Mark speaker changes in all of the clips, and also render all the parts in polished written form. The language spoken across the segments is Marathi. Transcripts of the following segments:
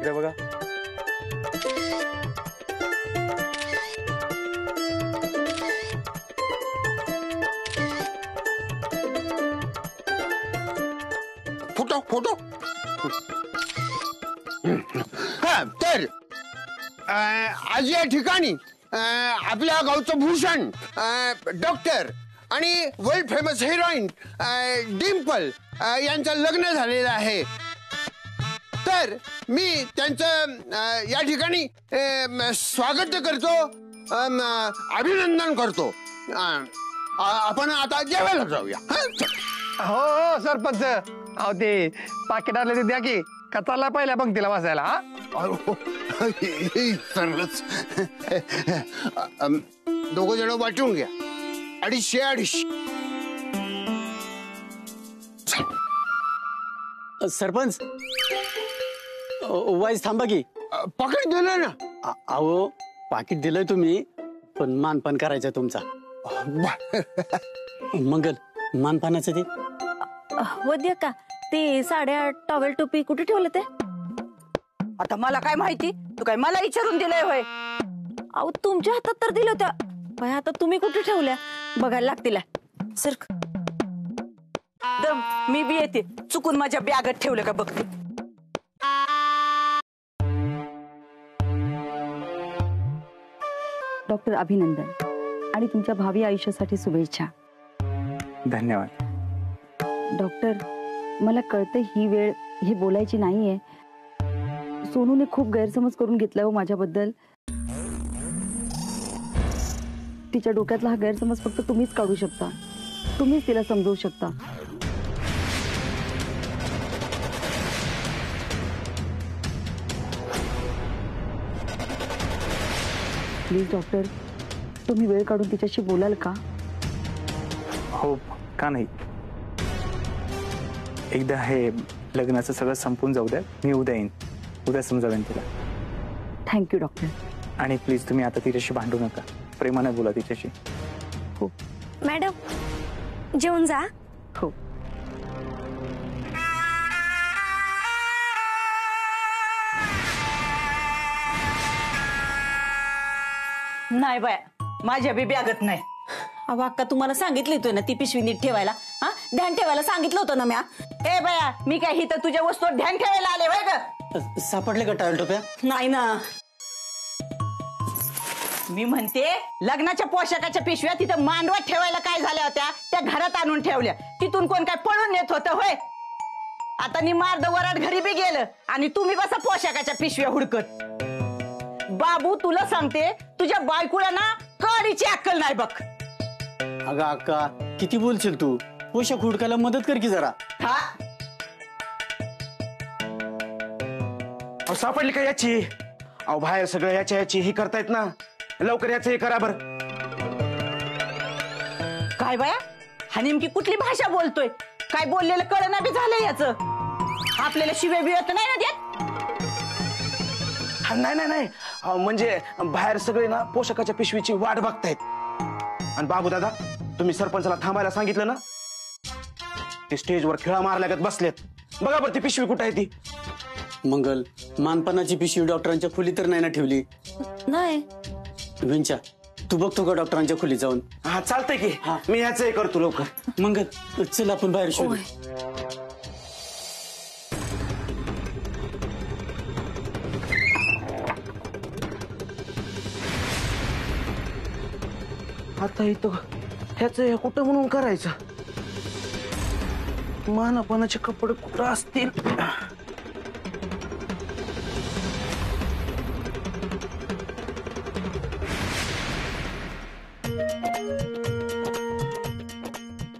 Speaker 1: इकडे बघा.
Speaker 2: Photo photo. हा तर आज या ठिकाणी आपल्या गावचं भूषण डॉक्टर आणि वर्ल्ड फेमस हिरोईन डिम्पल यांचं लग्न झालेलं आहे. तर मी त्यांचं या ठिकाणी स्वागत करतो, अभिनंदन करतो. आपण आता जेवायला जाऊया.
Speaker 3: हो सरपंच, अहो ते पाकिट आले ते द्या की, कचाला पहिल्या पंक्तीला बसायला. हा
Speaker 2: सरळच दोघ जण वाटून घ्या, 250-250.
Speaker 1: सरपंच वाईज थांबा की.
Speaker 2: पाकिट दिलं ना.
Speaker 1: अहो पाकिट दिलंय तुम्ही, पण मानपान करायचं तुमचा. मंगल मानपानाचं ते
Speaker 4: वद्य का ते साड्या टॉवेल टोपी कुठे ठेवलं ते?
Speaker 5: आता मला काय माहिती, तू काय मला विचारून दिलंय होय?
Speaker 4: अहो तुमच्या हातात तर दिलं होत्या बाई, आता तुम्ही कुठे ठेवल्या बघायला लागतील. सर
Speaker 5: दम मी बी येते, चुकून माझ्या बॅगेत ठेवलं का बघते.
Speaker 6: डॉक्टर अभिनंदन आणि तुमच्या भावी आयुष्यासाठी शुभेच्छा.
Speaker 3: धन्यवाद.
Speaker 6: डॉक्टर मला कळतं ही वेळ हे बोलायची नाहीये. सोनूने खूप गैरसमज करून घेतला हो माझ्याबद्दल. तिच्या डोक्यातला हा गैरसमज फक्त तुम्हीच काढू शकता, तुम्हीच तिला समजवू शकता. प्लीज डॉक्टर, तुम्ही वेळ काढून तिच्याशी बोलाल का?
Speaker 7: हो का नाही. एकदा हे लग्नाचं सगळं संपून जाऊ द्या, मी उद्या येईन, उद्या समजावेन तिला.
Speaker 6: Thank you doctor.
Speaker 7: आणि प्लीज तुम्ही आता तिच्याशी भांडू नका, प्रेमाने बोला तिच्याशी.
Speaker 6: हो
Speaker 4: मॅडम जेवून जा.
Speaker 6: हो.
Speaker 5: नाही बाय, माझ्या बी बॅगेत नाही.
Speaker 4: अहो अक्का तुम्हाला सांगितलं होतं ना ती पिशवी नीट ठेवायला. हा ध्यान ठेवायला सांगितलं होतं ना म्या.
Speaker 5: ए बाया, मी काय हिथं तुझ्या वस्तूवर ध्यान ठेवायला आले होय ग?
Speaker 1: सापडले का टॉवेल टोप्या?
Speaker 4: नाही ना.
Speaker 5: मी म्हणते लग्नाच्या पोशाखाच्या पिशव्या तिथं मांडवात ठेवायला काय झाल्या होत्या, त्या घरात आणून ठेवल्या. तिथून कोण काय पळून नेत होतं होय? आता निमार्द वराड घरी बी गेलं आणि तुम्ही बसा पोशाखाच्या पिशव्या हुडकत. बाबू तुला सांगते, तुझ्या बायकोला ना कळीची अक्कल नाही बघ.
Speaker 1: अगं अक्का किती बोलशील तू, पोशाख हुडकायला मदत कर की जरा.
Speaker 5: हा
Speaker 8: सापडली का याची? अहो बाहेर सगळं याची ही करतायत ना, लवकर याचं हे करा बर.
Speaker 5: काय बाया, हा नेमकी कुठली भाषा बोलतोय? काय बोललेलं कळना बी झालंय याचं. आपल्याला शिवे बिवत नाही ना देत?
Speaker 8: नाही म्हणजे बाहेर सगळे ना पोशाखाच्या पिशवीची वाट बघतायत. आणि बाबू दादा, तुम्ही सरपंचाला थांबायला सांगितलं ना, ते स्टेजवर खेळा मारल्यागत बसलेत. बघा बरं ती पिशवी कुठे आहे ती.
Speaker 1: मंगल मानपानाची पिशवी डॉक्टरांच्या खोली तर नाही ना ठेवली?
Speaker 4: नाही.
Speaker 1: विंचा तू बघतो का डॉक्टरांच्या खोली जाऊन?
Speaker 8: हा चालतंय की, मी ह्याच हे करतो लवकर.
Speaker 1: मंगल चल आपण बाहेर शोधू.
Speaker 8: आता इथं ह्याच हे कुठं म्हणून करायचं? मानापानाचे कपडे कुठं असतील?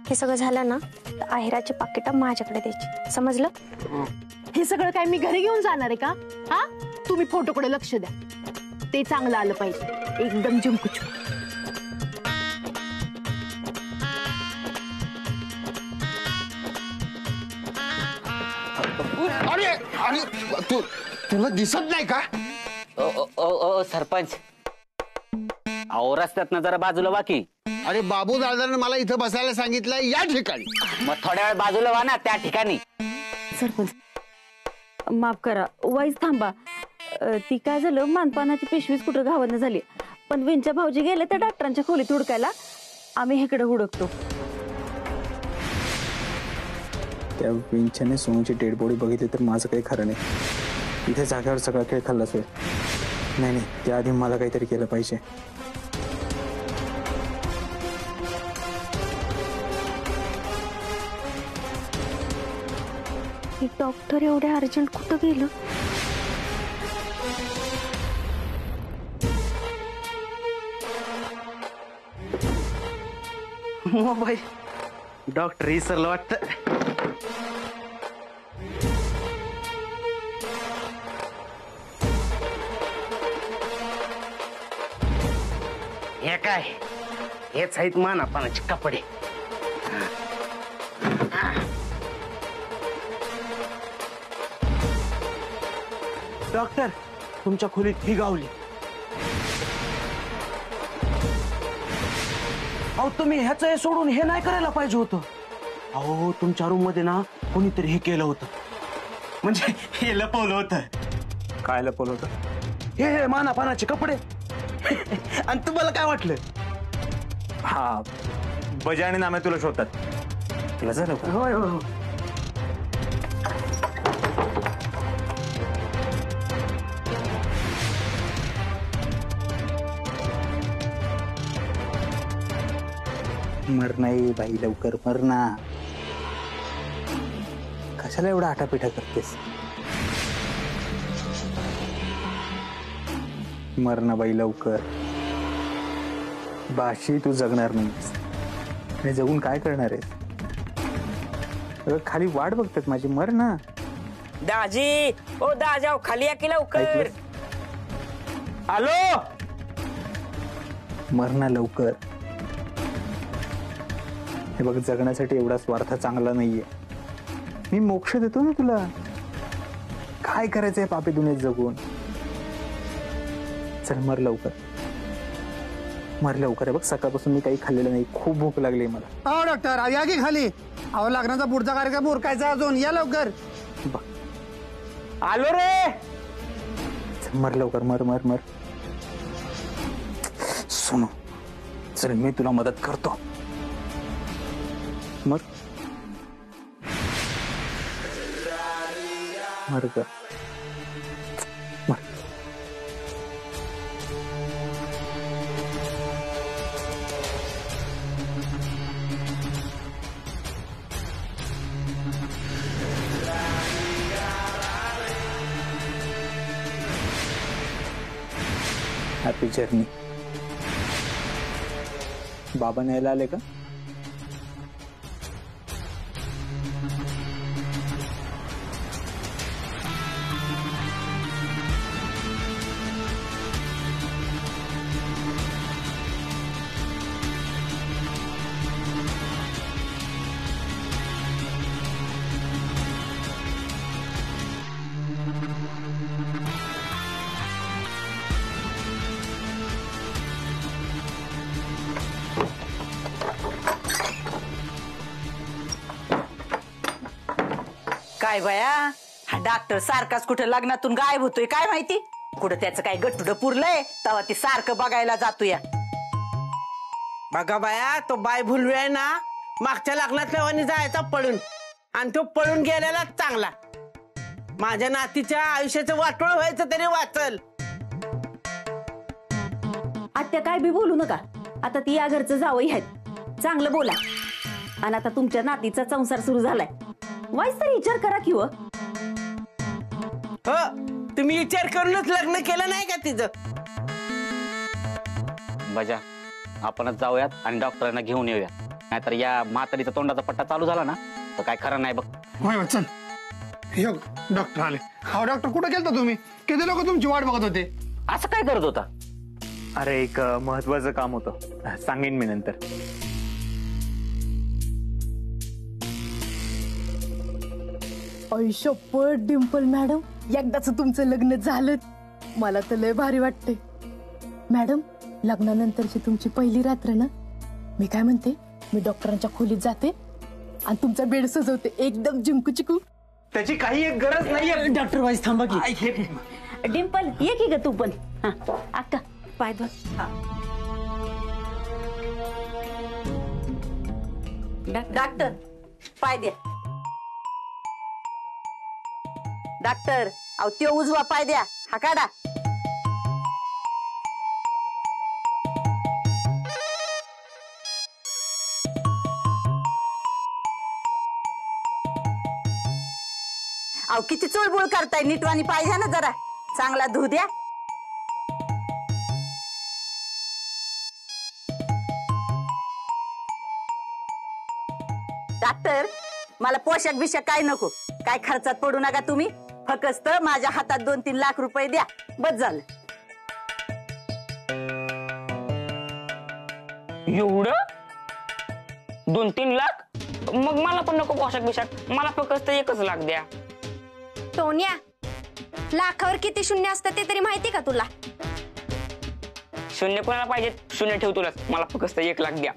Speaker 9: हे सगळं झालं ना तर आहेराची पाकिट माझ्याकडे द्यायची, समजलं?
Speaker 10: हे सगळं काय मी घरी घेऊन जाणार आहे का? हा तुम्ही फोटोकडे लक्ष द्या, ते चांगलं आलं पाहिजे, एकदम झुमकुच.
Speaker 2: अरे अरे तुला दिसत नाही का?
Speaker 11: ओ सरपंच, अहो रस्त्यातनं जरा बाजूला वाकी.
Speaker 2: अरे बाबू दादाने मला इथं बसायला सांगितलंय या ठिकाणी.
Speaker 11: मग थोड्या वेळ बाजूला वा ना त्या ठिकाणी.
Speaker 4: सरपंच माफ करा, वाईज थांबा. ती काय झालं, मानपानाची पिशवीच कुठं घावणं झाली. पण विंच्या भाऊजी गेले त्या डॉक्टरांच्या खोलीत हुडकायला, आम्ही इकडे हुडकतो.
Speaker 7: त्या विंच्याने सोनूची डेड बॉडी बघितली तर माझं काही खरं नाही. इथे जागेवर सगळा खेळ खाल्लाच होईल. नाही, त्याआधी मला काहीतरी केलं पाहिजे.
Speaker 9: डॉक्टर एवढे अर्जंट कुठं गेलं?
Speaker 8: मोबाईल डॉक्टर इसरलं वाटतं. हे काय, हेच आहेत मानापानाचे कपडे. डॉक्टर, तुमच्या खोलीत ही गावली. अहो तुम्ही ह्याच सोडून हे नाही करायला पाहिजे होतं. अहो तुमच्या रूम मध्ये ना कोणीतरी हे केलं होतं, म्हणजे हे लपवलं होतं.
Speaker 7: काय लपवलं होतं?
Speaker 8: हे मानापानाचे कपडे. आणि तुम्हाला काय वाटलं?
Speaker 7: हा, बजा आणि नामे तुला शोधतात. तुला झालं का?
Speaker 8: होय हो.
Speaker 7: मर नाही बाई, लवकर मर ना. कशाला एवढा आटापिठा करतेस? मर ना बाई लवकर. बाशी तू जगणार नाहीस. आणि जगून काय करणार आहेस? अगं खाली वाट बघतात माझी. मर ना.
Speaker 5: दाजी, ओ दाजाव खाली या की लवकर.
Speaker 8: आलो.
Speaker 7: मर ना लवकर. हे बघ, जगण्यासाठी एवढा स्वार्थ चांगला नाहीये. मी मोक्ष देतो ना तुला. काय करायचंय पापी दुनियेत जगून? चल मर लवकर. मर लवकर. बघ सकाळपासून मी काही खाल्लेलं नाही. खूप भूक लागली मला.
Speaker 3: हो डॉक्टर, या की खाली. अहो लग्नाचा पुढचा कार्यक्रम उरकायचा अजून. या लवकर.
Speaker 8: आलो रे.
Speaker 7: चल मर लवकर. मर मर मर. सोनू चल, मी तुला मदत करतो. मर मर ग. मर. Happy journey. बाबा न्यायला आले का?
Speaker 5: काय बया, हा डॉक्टर सारखाच कुठे लग्नातून गायब होतोय काय माहिती. कुठं त्याचं काय गट्टुड पुरलंय तेव्हा ती सारखं बघायला जातोय.
Speaker 12: बघा बाया, तो बाय भुलवे आहे ना, मागच्या लग्नात लेवानी जायचा पळून, आणि तो पळून गेलेला चांगला. माझ्या नातीच्या आयुष्याचं वाटोळ व्हायचं तरी वाचल.
Speaker 4: आत्या काय बी बोलू नका. आता ती या घरचं जावई आहेत. चांगलं बोला. आणि आता तुमच्या नातीचा संसार सुरू झालाय. वाईस तरी विचार करा की. हो
Speaker 12: तुम्ही विचार करूनच लग्न केलं नाही का तिचं?
Speaker 11: बजा, आपणच जाऊयात आणि डॉक्टरांना घेऊन येऊया. नाहीतर या म्हातारीचा तोंडाचा पट्टा चालू झाला ना तर काय खरं नाही बघ.
Speaker 3: होय चल. डॉक्टर आले. अहो डॉक्टर, कुठे गेलता तुम्ही? किती लोक तुमची वाट बघत होते.
Speaker 11: असं काय करत होता?
Speaker 7: अरे एक महत्वाचं काम होतं, सांगेन मी नंतर.
Speaker 10: शपथ डिंपल मॅडम, एकदाच तुमचं लग्न झालं. मला तर लय भारी वाटते. मॅडम, लग्नानंतरची तुमची पहिली रात्र ना. मी काय म्हणते, मी डॉक्टरांच्या खोलीत जाते आणि तुमचा बेड सजवते एकदम जिंकू चिकू.
Speaker 7: त्याची काही एक गरज नाहीये.
Speaker 1: डॉक्टर वाईस थांबा की.
Speaker 4: डिंपल ये की ग तू पण. हा अक्का पाय धर.
Speaker 5: डॉक्टर पाय द्या. डॉक्टर अहो त्यो उजवा पाय द्या. हा काढा. अहो किती चुळबुळ करताय. नीटवाणी पाय द्या ना जरा. चांगला धू द्या. डॉक्टर मला पोशाख बिशाख काय नको. काय खर्चात पडू नका तुम्ही. फक्त माझ्या हातात 2-3 लाख रुपये द्या. बस झालं.
Speaker 13: एवढं 2-3 लाख? मग मला पण नको पोशाख बिशाख. मला फक्त 1 लाख द्या.
Speaker 9: टोन्या, लाखावर किती शून्य असतं ते तरी माहिती का तुला?
Speaker 13: शून्य कोणाला पाहिजे? शून्य ठेव तुलाच. मला फक्त 1 लाख द्या.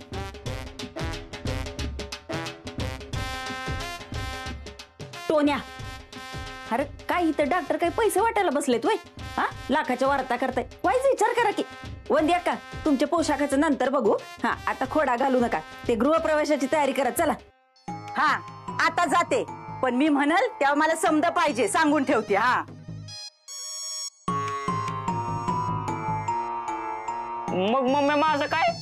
Speaker 4: टोन्या अरे काय इथं डॉक्टर काही पैसे वाटायला बसलेत वय? हा लाखाच्या वार्ता करताय. वाईच विचार करा की. वंद्या का तुमच्या पोशाखाचं नंतर बघू. हा आता खोडा घालू नका. ते गृहप्रवेशाची तयारी करा. चला.
Speaker 5: हा आता जाते. पण मी म्हणाल तेव्हा मला समज पाहिजे. सांगून ठेवते. हा
Speaker 13: मग मम्मी माझं काय?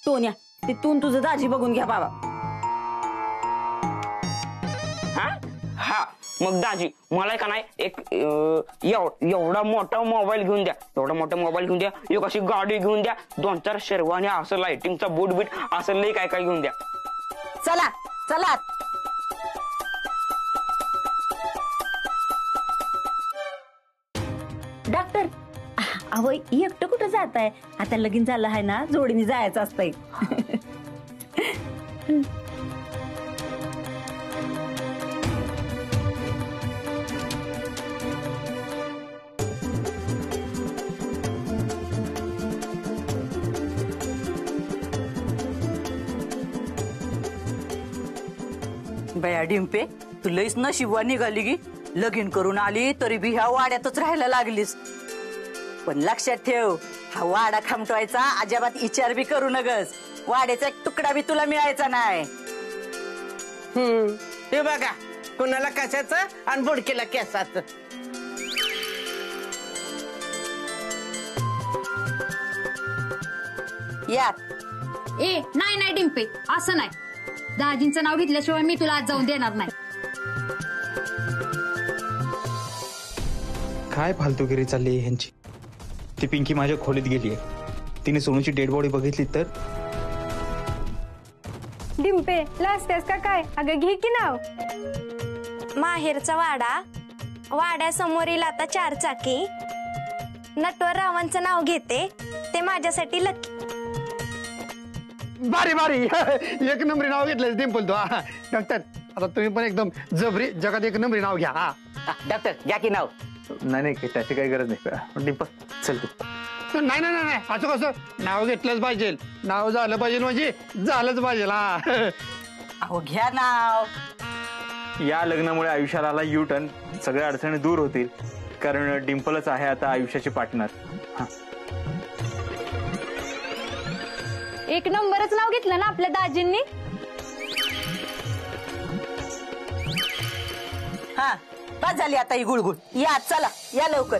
Speaker 4: टोन्या तिथून तुझं दाजी बघून घ्या बाबा.
Speaker 13: हा मग दाजी मला का नाही एक एवढा मोठा मोबाईल घेऊन द्या. एवढा मोठा मोबाईल घेऊन द्या. एक अशी गाडी घेऊन द्या. 2-4 शेरवानी असं लाइटिंगचा बूट बीट असं लई काय काय घेऊन द्या.
Speaker 5: चला चला.
Speaker 4: डॉक्टर अहो एकटं कुठं जात आहे? आता लगीन झालं आहे ना. जोडीने जायचं असतंय.
Speaker 5: बया डिंपे तू लईच नशिबवा निघाली की. लगीन करून आली तरी बी ह्या वाड्यातच राहायला लागलीस. पण लक्षात ठेव हा वाडा खामटवायचा अजिबात विचार बी करू नगस. वाड्याचा एक तुकडा बी तुला मिळायचा नाही.
Speaker 12: हे बघा कुणाला कशाचं आणि बुडकीला केसाचं.
Speaker 5: या
Speaker 14: ए नाही नाही डिंपे असं नाही. दाजींचं नाव घेतल्याशिवाय मी तुला आज जाऊन देणार नाही.
Speaker 7: काय फालतूगिरी चालली आहे ह्यांची. ती पिंकी माझ्या खोलीत गेली आहे. तिने सोनूची डेड बॉडी बघितली तर.
Speaker 9: डिंपे लाजतेस का काय? अगं घे की नाव. माहेरचा वाडा. वाड्यासमोरील आता 4 चाकी. नटवर रावांचं नाव घेते. ते माझ्यासाठी लकी.
Speaker 3: बारी बारी. एक नंबरी नाव घेतलं डिंपल तू. डॉक्टर आता तुम्ही पण एकदम जबरी जगात एक नंबरी नाव घ्या.
Speaker 11: डॉक्टर घ्या की नाव.
Speaker 7: नाही त्याची काही गरज नाही. डिंपल चल तू.
Speaker 3: नाही नाही नाही असं कसं. नाव घेतलंच पाहिजे. नाव झालं पाहिजे म्हणजे झालंच पाहिजे. हा
Speaker 5: अहो घ्या नाव.
Speaker 7: या लग्नामुळे आयुष्याला आला यू टर्न. सगळ्या अडचणी दूर होतील. कारण डिंपलच आहे आता आयुष्याची पार्टनर.
Speaker 14: एक नंबरच नाव घेतलं ना आपल्या दाजींनी.
Speaker 5: हा बस झाली आता ही गुळगुळ. या चला या लवकर.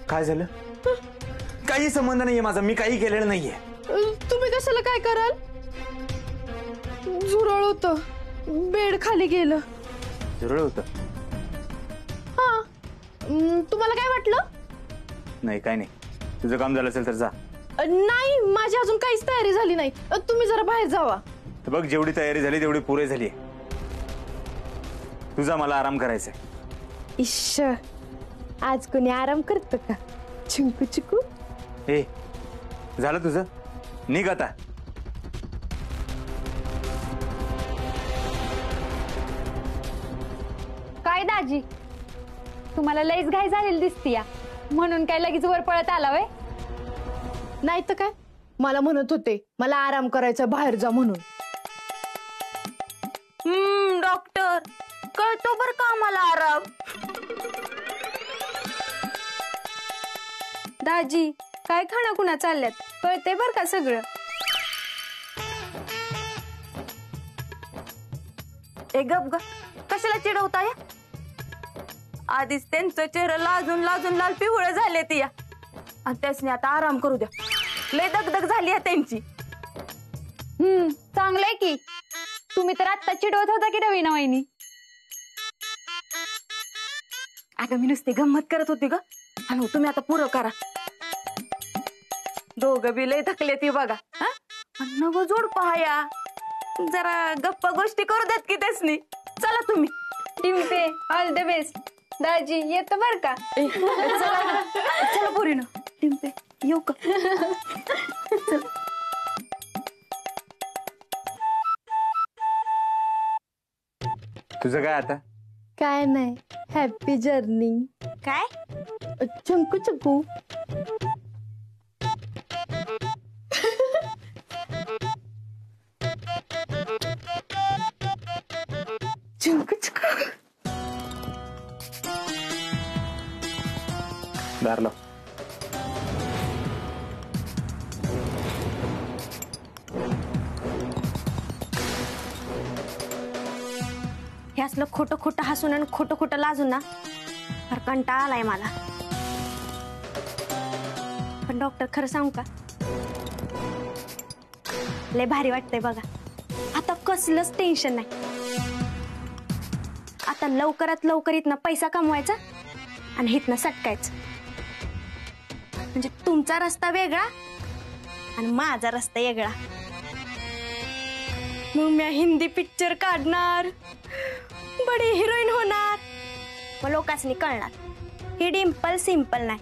Speaker 7: काय झालं? काही संबंध नाहीये माझा. मी काही केलेलं नाहीये.
Speaker 10: तुम्ही कशाला काय कराल? झुरळ होत. बेड खाली गेलं.
Speaker 7: झुरळ होतं?
Speaker 10: हा तुम्हाला काय वाटलं?
Speaker 7: नाही काय नाही. तुझं काम झालं असेल तर जा.
Speaker 10: नाही, माझी अजून काहीच तयारी झाली नाही. तुम्ही जरा बाहेर जावा.
Speaker 7: बघ, जेवढी तयारी झाली तेवढी पुरे झाली. तुझा मला आराम करायचा.
Speaker 10: इश्श, आज कोणी आराम करतो का? चिंकू चिकू.
Speaker 7: ए, झालं तुझं? निघ आता.
Speaker 14: काय दाजी, तुम्हाला लईच घाई झालेली दिसतीया, म्हणून काय लगेच वर पळत आला वय?
Speaker 10: नाही तर काय, मला म्हणत होते मला आराम करायचा, बाहेर जा म्हणून.
Speaker 4: डॉक्टर, कळतो बर का मला आराम.
Speaker 9: दाजी, काय खाणं कुणा चालल्यात कळते बर का सगळं.
Speaker 4: ए गप ग, कशाला चिडवताय? आधीच त्यांचं चेहरा लाजून लाजून लाल पिवळं झाले ती, आणि त्यासनी आता आराम करू द्या. लय दगदग झाली आहे त्यांची.
Speaker 14: चांगलंय की, तुम्ही तर आत्ता चिडवत होता की रवीना वहिनी.
Speaker 4: अगं मी नुसती गंमत करत होती ग, आणि तुम्ही आता पुरं करा. दोघं बी लय थकले ती बघा. नवं जोड पहाया, जरा गप्पा गोष्टी करू देत की त्यासनी. चला तुम्ही.
Speaker 9: टिंपे, ऑल द बेस्ट. दाजी येतो बर का.
Speaker 4: चला पोरीनं. टिंपे येऊ का? चल.
Speaker 7: तुझं काय आता?
Speaker 10: काय नाही, हॅपी जर्नी.
Speaker 4: काय?
Speaker 10: चिंकू चिकू. चिंकू चिकू.
Speaker 7: दार लाव.
Speaker 9: हे असलं खोटं खोटं हसून आणि खोटं खोटं लाजून ना फार कंटाळा आलाय मला. पण डॉक्टर, खरं सांगू का, लय भारी वाटतंय बघा. आता कसलंच टेन्शन नाही. आता लवकरात लवकर इथनं पैसा कमवायचा आणि इथनं सटकायचं. म्हणजे तुमचा रस्ता वेगळा आणि माझा रस्ता वेगळा. मग मी हिंदी पिक्चर काढणार, बडी हिरोईन होणार. मग लोकांनी कळणार ही डिंपल सिंपल नाही.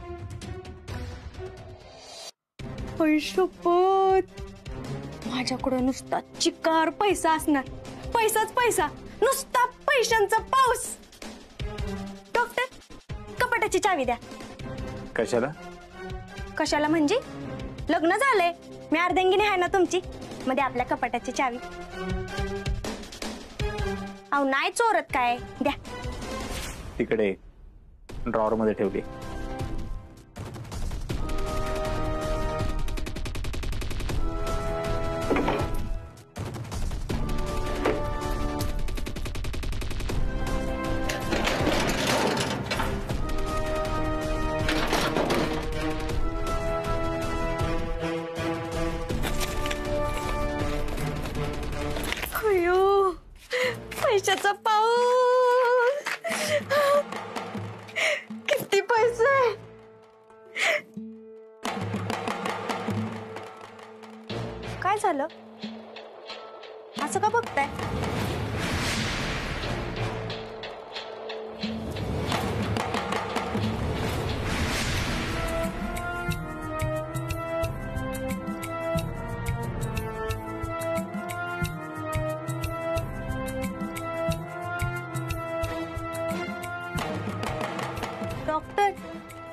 Speaker 9: शपथ, माझ्याकडे नुसता चिकार पैसा असणार. पैसाच पैसा, नुसता पैशांचा पाऊस. डॉक्टर, कपाटाची चावी द्या.
Speaker 7: कशाला?
Speaker 9: कशाला म्हणजे लग्न झालंय, मी अर्धंगिनी आहे ना तुमची, मध्ये आपल्या कपाटाची चावी. अहो नाही चोरत काय, द्या.
Speaker 7: तिकडे ड्रॉवर मध्ये ठेवली.
Speaker 9: अयो, पैशाचा पाऊस. किती पैसे. काय झालं, असं का बघताय? डॉक्टर,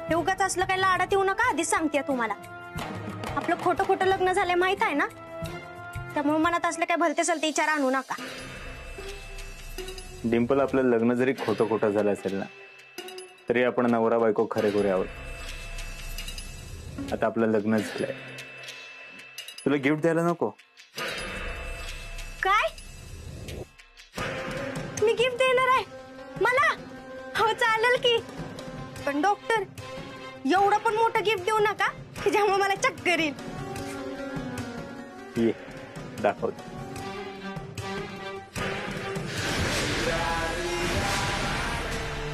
Speaker 9: हे उगाच असलं काही लाडात येऊ नका, आधीच सांगते तुम्हाला. आपलं खोटं खोटं लग्न झालंय माहित आहे ना, त्यामुळे मनात असलं काय भलते सलते विचार आणू नका.
Speaker 7: डिंपल, आपलं लग्न जरी खोटं खोटं झालं असेल ना, तरी आपण नवरा बायको खरे खुरे आहोत. आता आपलं लग्न झालंय, तुला गिफ्ट द्यायला नको?
Speaker 9: काय? मी गिफ्ट देणार आहे मला? हो चालेल की, पण डॉक्टर, एवढं पण मोठं गिफ्ट देऊ नका की ज्यामुळे मला चक्कर येईल.
Speaker 7: ये दाखवतो.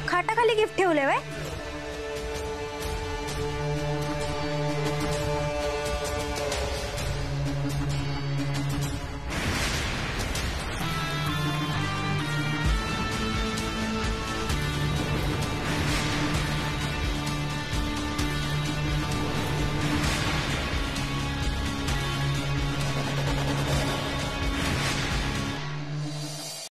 Speaker 9: खाटाखाली गिफ्ट ठेवले वय?